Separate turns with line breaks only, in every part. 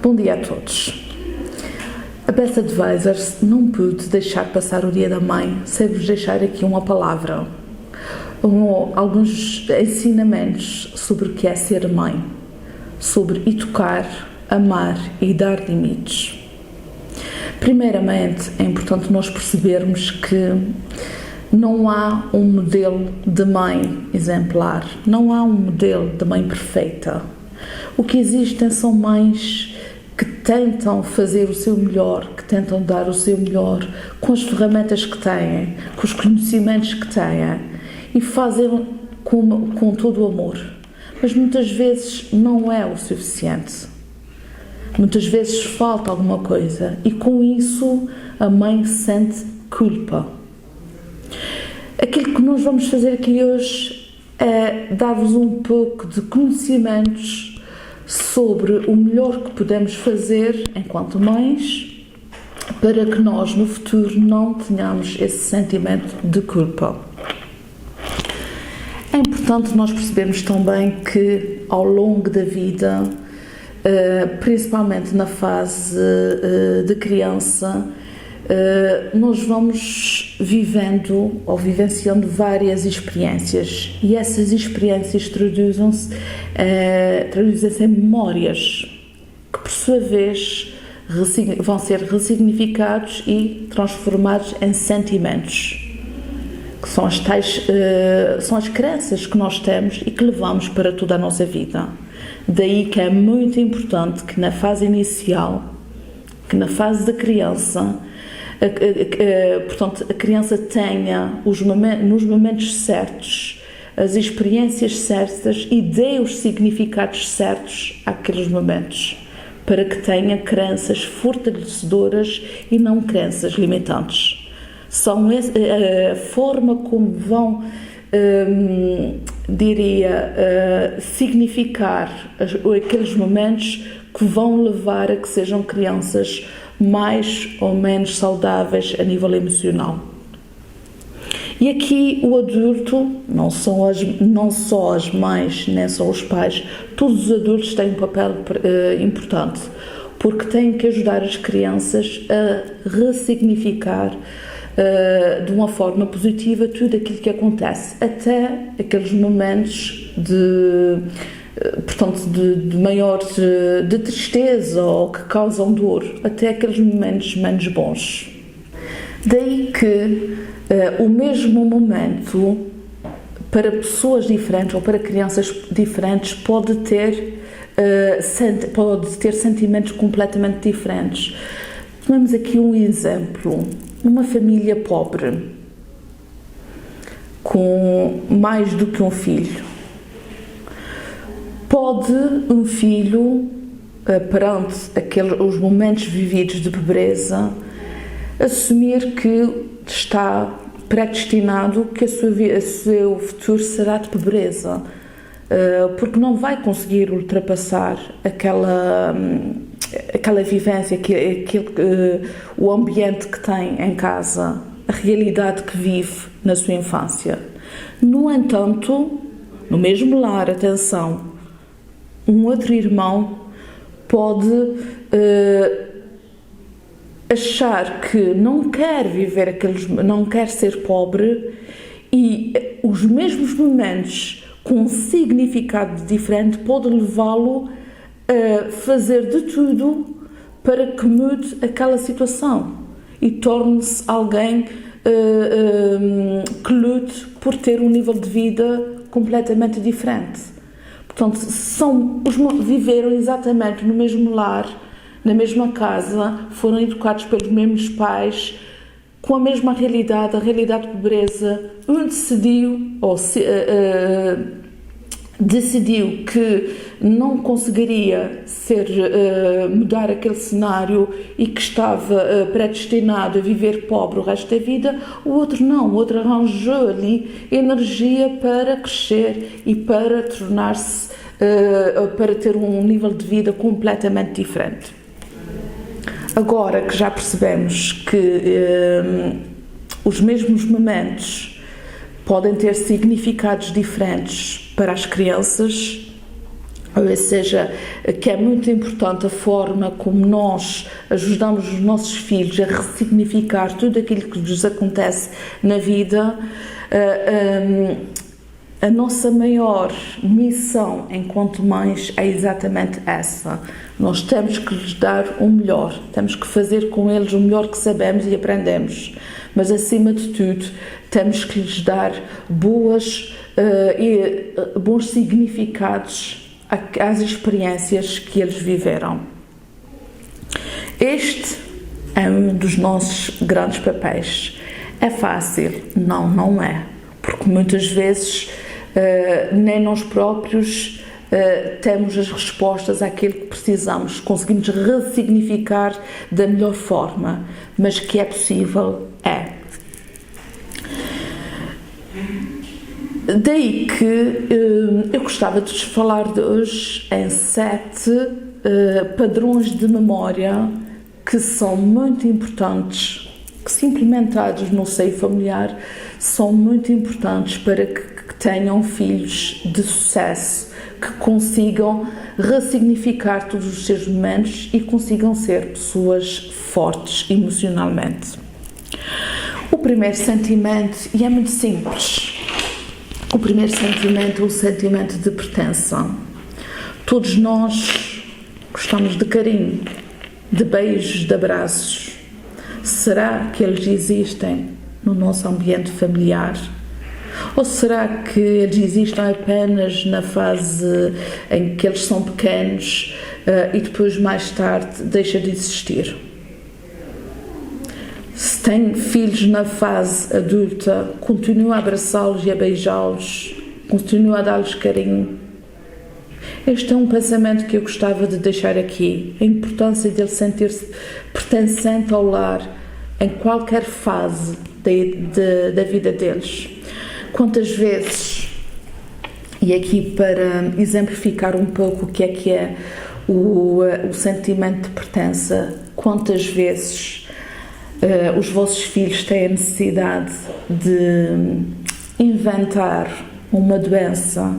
Bom dia a todos. A Best Advisors não pude deixar passar o Dia da Mãe sem vos deixar aqui uma palavra, alguns ensinamentos sobre o que é ser mãe, sobre educar, amar e dar limites. Primeiramente, é importante nós percebermos que não há um modelo de mãe exemplar, não há um modelo de mãe perfeita. O que existem são mães que tentam fazer o seu melhor, que tentam dar o seu melhor com as ferramentas que têm, com os conhecimentos que têm e fazem com todo o amor. Mas muitas vezes não é o suficiente. Muitas vezes falta alguma coisa e com isso a mãe sente culpa. Aquilo que nós vamos fazer aqui hoje é dar-vos um pouco de conhecimentos sobre o melhor que podemos fazer enquanto mães para que nós no futuro não tenhamos esse sentimento de culpa. É importante nós percebermos também que ao longo da vida, principalmente na fase de criança, nós vamos vivendo ou vivenciando várias experiências e essas experiências traduzem-se em memórias que por sua vez vão ser ressignificados e transformados em sentimentos, que são as tais, são as crenças que nós temos e que levamos para toda a nossa vida. Daí que é muito importante que na fase inicial, que na fase da criança, portanto, a criança tenha nos momentos certos as experiências certas e dê os significados certos àqueles momentos, para que tenha crenças fortalecedoras e não crenças limitantes. São a forma como vão, significar aqueles momentos que vão levar a que sejam crianças mais ou menos saudáveis a nível emocional. E aqui o adulto, não só as mães, nem só os pais, todos os adultos têm um papel importante, porque têm que ajudar as crianças a ressignificar de uma forma positiva tudo aquilo que acontece, até aqueles momentos de maior de tristeza ou que causam dor, até aqueles momentos menos bons. Daí que o mesmo momento para pessoas diferentes ou para crianças diferentes pode ter sentimentos completamente diferentes. Tomamos aqui um exemplo. Uma família pobre com mais do que um filho. Pode um filho, perante os momentos vividos de pobreza, assumir que está predestinado que o seu futuro será de pobreza, porque não vai conseguir ultrapassar aquela vivência, o ambiente que tem em casa, a realidade que vive na sua infância. No entanto, no mesmo lar, atenção, um outro irmão pode achar que não quer não quer ser pobre e os mesmos momentos com um significado diferente pode levá-lo a fazer de tudo para que mude aquela situação e torne-se alguém que lute por ter um nível de vida completamente diferente. Portanto, viveram exatamente no mesmo lar, na mesma casa, foram educados pelos mesmos pais, com a mesma realidade, a realidade de pobreza. Um decidiu que não conseguiria mudar aquele cenário e que estava predestinado a viver pobre o resto da vida. O outro não, o outro arranjou ali energia para crescer e para tornar-se, para ter um nível de vida completamente diferente. Agora que já percebemos que os mesmos momentos podem ter significados diferentes para as crianças, ou seja, que é muito importante a forma como nós ajudamos os nossos filhos a ressignificar tudo aquilo que lhes acontece na vida. A nossa maior missão enquanto mães é exatamente essa. Nós temos que lhes dar o melhor, temos que fazer com eles o melhor que sabemos e aprendemos, mas acima de tudo temos que lhes dar bons significados às experiências que eles viveram. Este é um dos nossos grandes papéis. É fácil? Não, não é. Porque muitas vezes nem nós próprios temos as respostas àquilo que precisamos, conseguimos ressignificar da melhor forma, mas que é possível, é. Daí que eu gostava de vos falar de hoje em 7 padrões de memória que são muito importantes, que se implementados no seio familiar são muito importantes para que tenham filhos de sucesso, que consigam ressignificar todos os seus momentos e consigam ser pessoas fortes emocionalmente. O primeiro sentimento, e é muito simples, o primeiro sentimento é o sentimento de pertença. Todos nós gostamos de carinho, de beijos, de abraços. Será que eles existem no nosso ambiente familiar? Ou será que eles existem apenas na fase em que eles são pequenos e depois mais tarde deixa de existir? Se tem filhos na fase adulta, continua a abraçá-los e a beijá-los, continua a dar-lhes carinho. Este é um pensamento que eu gostava de deixar aqui, a importância de ele sentir-se pertencente ao lar em qualquer fase da vida deles. Quantas vezes, e aqui para exemplificar um pouco o que é o sentimento de pertença, quantas vezes os vossos filhos têm a necessidade de inventar uma doença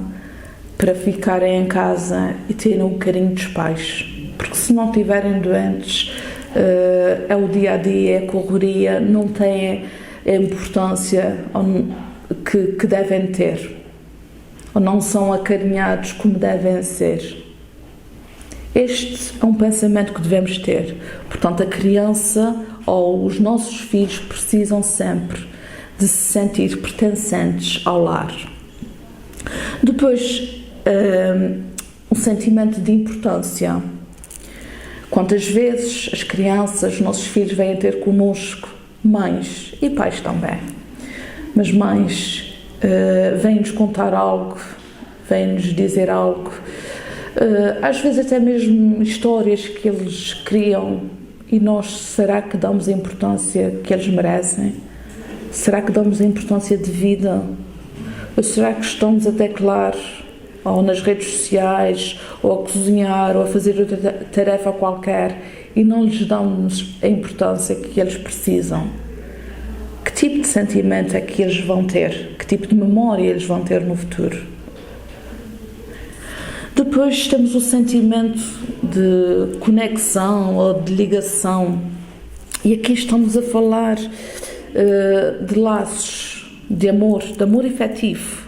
para ficarem em casa e terem o carinho dos pais, porque se não estiverem doentes, é o dia a dia, é a correria, não têm a importância que devem ter, ou não são acarinhados como devem ser. Este é um pensamento que devemos ter. Portanto, a criança ou os nossos filhos precisam sempre de se sentir pertencentes ao lar. Depois, um sentimento de importância. Quantas vezes as crianças, os nossos filhos vêm ter connosco, mães e pais também, mas mães vêm-nos contar algo, vêm-nos dizer algo, às vezes até mesmo histórias que eles criam, e nós, será que damos a importância que eles merecem? Será que damos a importância de vida? Ou será que estamos a teclar, ou nas redes sociais, ou a cozinhar, ou a fazer outra tarefa qualquer, e não lhes damos a importância que eles precisam? Que tipo de sentimento é que eles vão ter? Que tipo de memória eles vão ter no futuro? Depois temos o sentimento de conexão ou de ligação, e aqui estamos a falar de laços, de amor efetivo,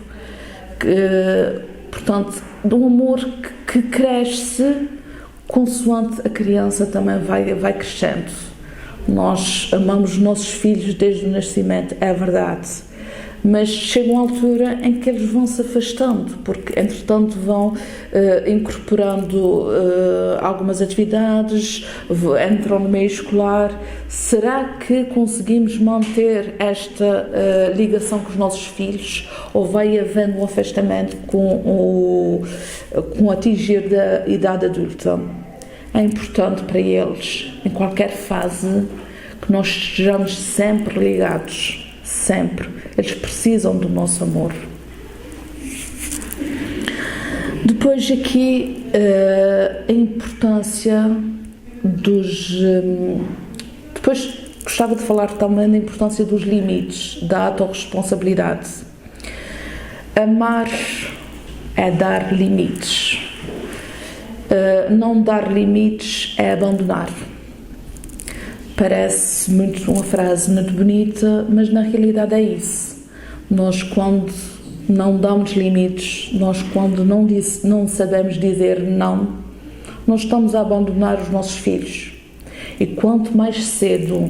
portanto, de um amor que cresce consoante a criança também vai crescendo. Nós amamos os nossos filhos desde o nascimento, é verdade, mas chega uma altura em que eles vão se afastando, porque entretanto vão incorporando algumas atividades, entram no meio escolar. Será que conseguimos manter esta ligação com os nossos filhos, ou vai havendo um afastamento com o atingir da idade adulta? É importante para eles, em qualquer fase, que nós estejamos sempre ligados. Sempre. Eles precisam do nosso amor. Depois aqui a importância dos... depois gostava de falar também da importância dos limites, da autorresponsabilidade. Amar é dar limites. Não dar limites é abandonar. Parece uma frase muito bonita, mas na realidade é isso. Nós, quando não damos limites, nós, quando não sabemos dizer não, nós estamos a abandonar os nossos filhos. E quanto mais cedo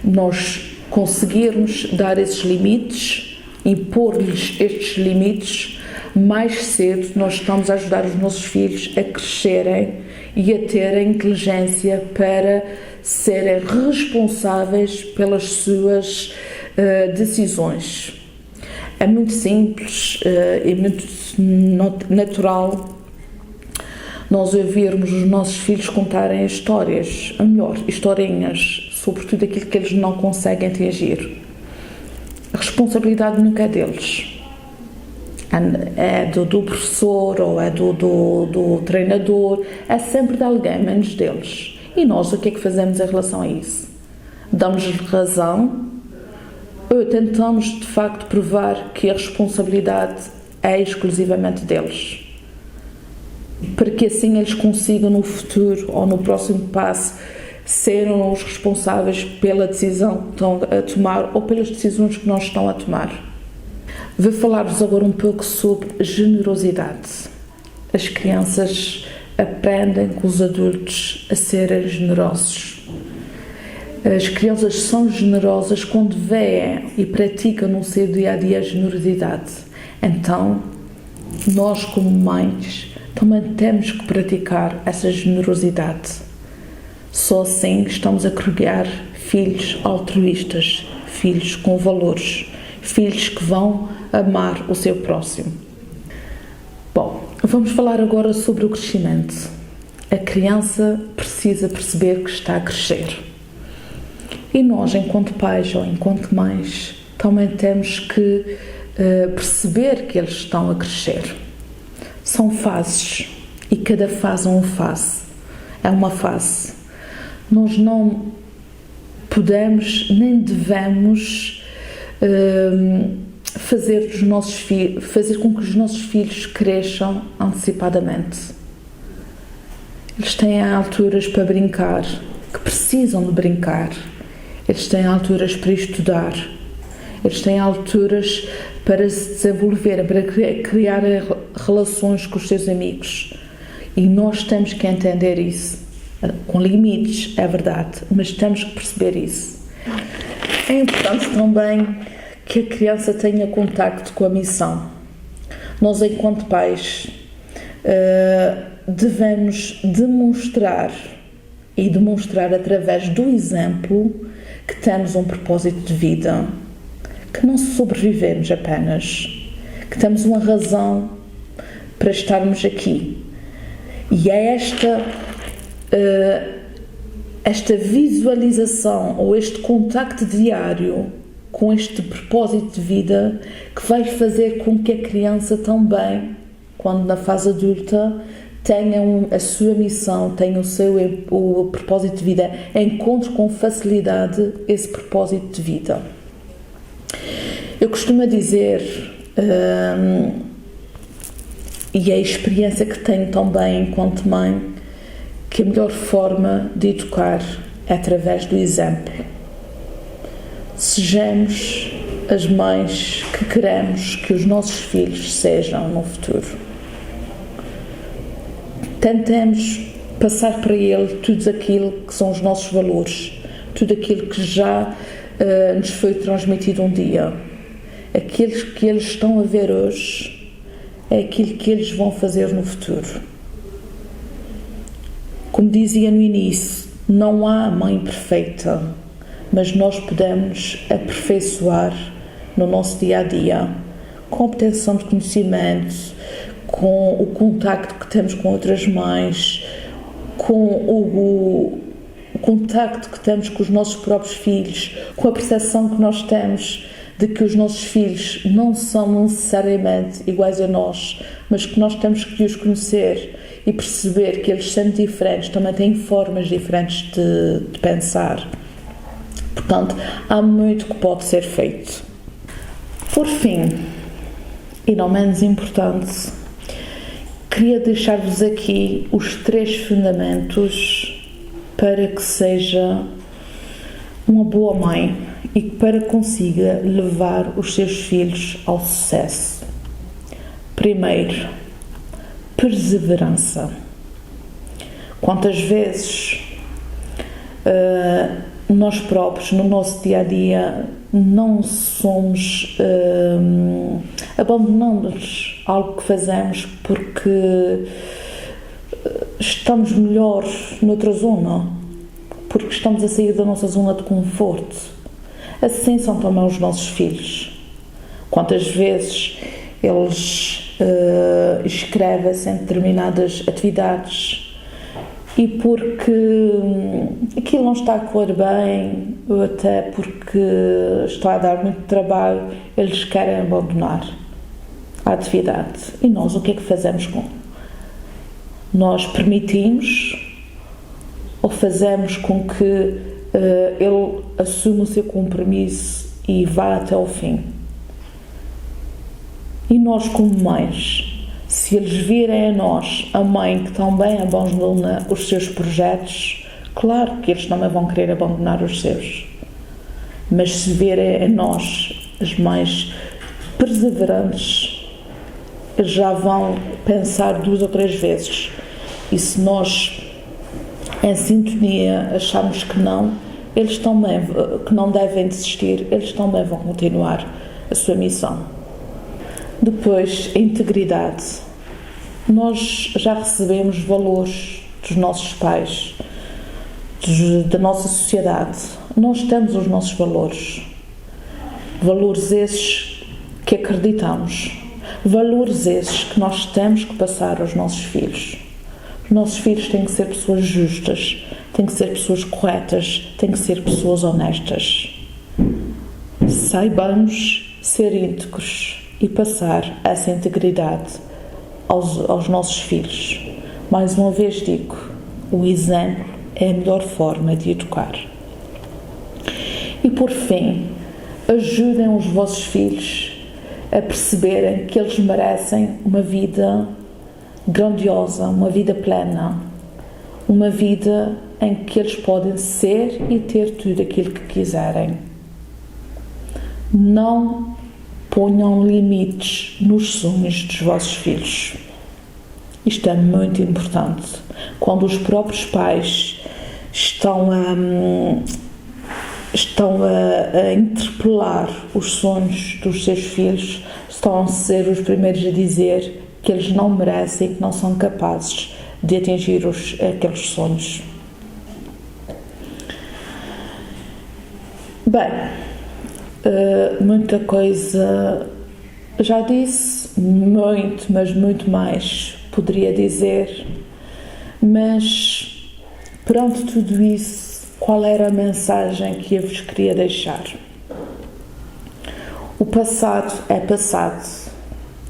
nós conseguirmos dar esses limites, impor-lhes estes limites, mais cedo nós estamos a ajudar os nossos filhos a crescerem e a terem inteligência para serem responsáveis pelas suas decisões. É muito simples e muito natural nós ouvirmos os nossos filhos contarem histórias, ou melhor, historinhas, sobre tudo aquilo que eles não conseguem atingir. A responsabilidade nunca é deles. É do professor ou é do treinador, é sempre de alguém, menos deles. E nós o que é que fazemos em relação a isso? Damos-lhes razão ou tentamos de facto provar que a responsabilidade é exclusivamente deles? Para que assim eles consigam no futuro ou no próximo passo serem os responsáveis pela decisão que estão a tomar ou pelas decisões que nós estão a tomar. Vou falar-vos agora um pouco sobre generosidade. As crianças aprendem com os adultos a serem generosos. As crianças são generosas quando veem e praticam no seu dia-a-dia a generosidade. Então, nós como mães também temos que praticar essa generosidade. Só assim estamos a criar filhos altruístas, filhos com valores, filhos que vão amar o seu próximo. Bom, vamos falar agora sobre o crescimento. A criança precisa perceber que está a crescer. E nós, enquanto pais ou enquanto mães, também temos que perceber que eles estão a crescer. São fases e cada fase é uma fase. Nós não podemos nem devemos fazer com que os nossos filhos cresçam antecipadamente. Eles têm alturas para brincar, que precisam de brincar. Eles têm alturas para estudar. Eles têm alturas para se desenvolver, para criar relações com os seus amigos. E nós temos que entender isso. Com limites, é verdade, mas temos que perceber isso. É importante também que a criança tenha contacto com a missão. Nós, enquanto pais, devemos demonstrar através do exemplo que temos um propósito de vida, que não sobrevivemos apenas, que temos uma razão para estarmos aqui. E é esta visualização ou este contacto diário com este propósito de vida que vai fazer com que a criança também, quando na fase adulta, tenha a sua missão, tenha o propósito de vida, encontre com facilidade esse propósito de vida. Eu costumo dizer, e é a experiência que tenho também enquanto mãe, que a melhor forma de educar é através do exemplo. Sejamos as mães que queremos que os nossos filhos sejam no futuro. Tentemos passar para ele tudo aquilo que são os nossos valores, tudo aquilo que já nos foi transmitido um dia. Aqueles que eles estão a ver hoje é aquilo que eles vão fazer no futuro. Como dizia no início, não há mãe perfeita, mas nós podemos aperfeiçoar no nosso dia-a-dia, com a obtenção de conhecimento, com o contacto que temos com outras mães, com o contacto que temos com os nossos próprios filhos, com a percepção que nós temos de que os nossos filhos não são necessariamente iguais a nós, mas que nós temos que os conhecer e perceber que eles são diferentes, também têm formas diferentes de pensar. Portanto, há muito que pode ser feito. Por fim, e não menos importante, queria deixar-vos aqui os 3 fundamentos para que seja uma boa mãe e para que consiga levar os seus filhos ao sucesso. Primeiro, perseverança. Quantas vezes nós próprios, no nosso dia-a-dia, não somos, abandonamos algo que fazemos porque estamos melhor noutra zona, porque estamos a sair da nossa zona de conforto. Assim são também os nossos filhos. Quantas vezes eles inscrevem-se em determinadas atividades e porque aquilo não está a correr bem, ou até porque está a dar muito trabalho, eles querem abandonar a atividade. E nós o que é que fazemos com? Nós permitimos ou fazemos com que ele assuma o seu compromisso e vá até ao fim. E nós, como mães, se eles virem a nós, a mãe que também abandona os seus projetos, claro que eles também vão querer abandonar os seus. Mas se virem a nós, as mães perseverantes, eles já vão pensar 2 ou 3 vezes. E se nós, em sintonia, acharmos que não, eles também, que não devem desistir, eles também vão continuar a sua missão. Depois, a integridade. Nós já recebemos valores dos nossos pais, da nossa sociedade. Nós temos os nossos valores. Valores esses que acreditamos. Valores esses que nós temos que passar aos nossos filhos. Os nossos filhos têm que ser pessoas justas, têm que ser pessoas corretas, têm que ser pessoas honestas. Saibamos ser íntegros e passar essa integridade aos nossos filhos. Mais uma vez digo, o exemplo é a melhor forma de educar. E por fim, ajudem os vossos filhos a perceberem que eles merecem uma vida grandiosa, uma vida plena, uma vida em que eles podem ser e ter tudo aquilo que quiserem. Não ponham limites nos sonhos dos vossos filhos. Isto é muito importante. Quando os próprios pais estão a interpelar os sonhos dos seus filhos, estão a ser os primeiros a dizer que eles não merecem, que não são capazes de atingir aqueles sonhos. Bem, muita coisa já disse, muito, mas muito mais poderia dizer, mas perante tudo isso, qual era a mensagem que eu vos queria deixar? O passado é passado.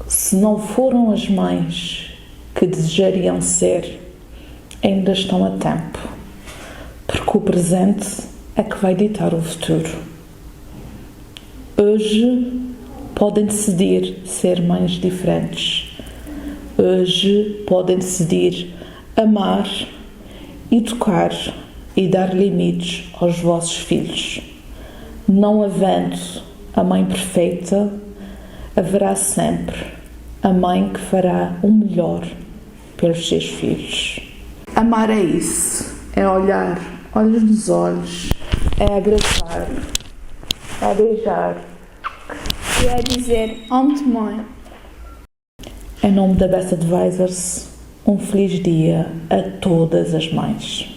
Se não foram as mães que desejariam ser, ainda estão a tempo, porque o presente é que vai ditar o futuro. Hoje podem decidir ser mães diferentes. Hoje podem decidir amar, educar e dar limites aos vossos filhos. Não havendo a mãe perfeita, haverá sempre a mãe que fará o melhor pelos seus filhos. Amar é isso, é olhar olhos nos olhos, é abraçar, é beijar.
E é dizer, amo-te, mãe.
Em nome da Best Advisors, um feliz dia a todas as mães.